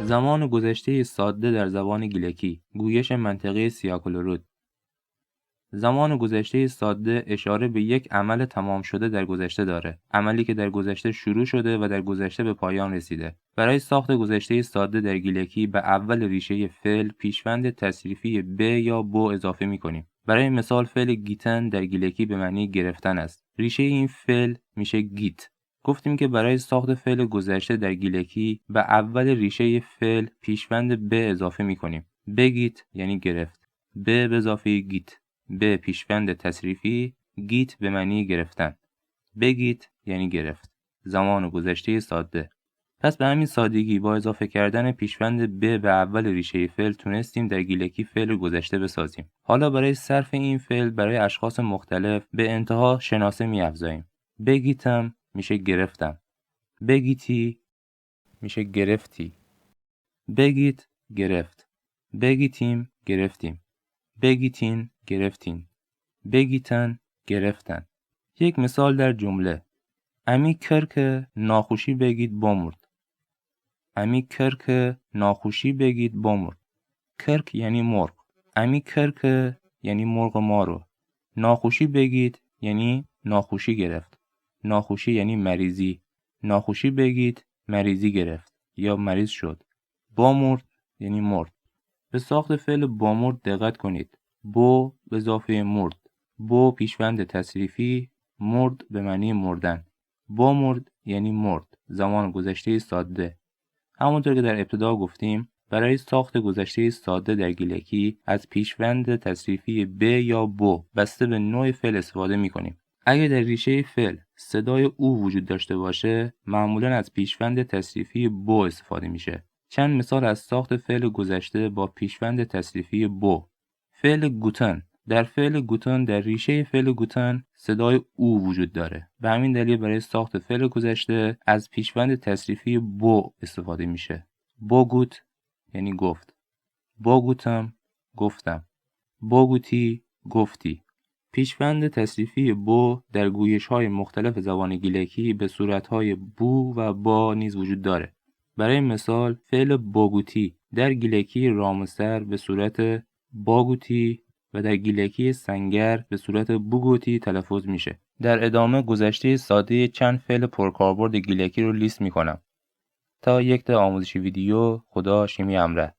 زمان گذشته ساده در زبان گیلکی، گویش منطقی سیاکولورود. زمان گذشته ساده اشاره به یک عمل تمام شده در گذشته داره، عملی که در گذشته شروع شده و در گذشته به پایان رسیده. برای ساخت گذشته ساده در گیلکی به اول ریشه فعل پیشوند تصریفی ب یا بو اضافه می‌کنیم. برای مثال فعل گیتن در گیلکی به معنی گرفتن است. ریشه این فعل میشه گیت. گفتیم که برای ساخت فعل گذشته در گیلکی به اول ریشه فعل پیشوند ب اضافه می‌کنیم. بگیت یعنی گرفت. ب به اضافه گیت. به پیشوند تصریفی، گیت به معنی گرفتن. بگیت یعنی گرفت. زمان گذشته ساده. پس به همین سادگی با اضافه کردن پیشوند به اول ریشه فعل تونستیم در گیلکی فعل گذشته بسازیم. حالا برای صرف این فعل برای اشخاص مختلف به انتها شناسه می‌افزاییم. بگیتم میشه گرفتم. بگیتی میشه گرفتی. بگیت گرفت. بگیتیم گرفتیم. بگیتین گرفتین. بگیتن گرفتن. یک مثال در جمله: امی کرک ناخوشی بگید بامرد. امی کرک ناخوشی بگید بامرد. کرک یعنی مرغ. امی کرک یعنی مرغ مارو. ناخوشی بگید یعنی ناخوشی گرفت. ناخوشی یعنی مریضی. ناخوشی بگید مریضی گرفت یا مریض شد. بامرد یعنی مرد. به ساخت فعل بامرد دقت کنید. بو به اضافه مرد. بو پیشوند تصریفی، مرد به معنی مردن. بامرد یعنی مرد. زمان گذشته ساده. همونطور که در ابتدا گفتیم برای ساخت گذشته ساده در گیلکی از پیشوند تصریفی ب یا بو بسته به نوع فعل استفاده می‌کنیم. اگر در ریشه فعل صدای او وجود داشته باشه معمولاً از پیشوند تصریفی بو استفاده میشه. چند مثال از ساخت فعل گذشته با پیشوند تصریفی بو. فعل گوتن. در فعل گوتن در ریشه فعل گوتن صدای او وجود داره. به همین دلیل برای ساخت فعل گذشته از پیشوند تصریفی بو استفاده میشه. بوگوت یعنی گفت. بوگوتم گفتم. بوگوتی گفتی. پیشوند تصریفی بو در گویش‌های مختلف زبان گیلکی به صورت‌های بو و با نیز وجود داره. برای مثال فعل بوگوتی در گیلکی رامسر به صورت باگوتی و در گیلکی سنگر به صورت بوگوتی تلفظ میشه. در ادامه گذشته ساده چند فعل پرکاربرد گیلکی رو لیست میکنم. تا یک تا آموزشی ویدیو. خدا شیمی امره.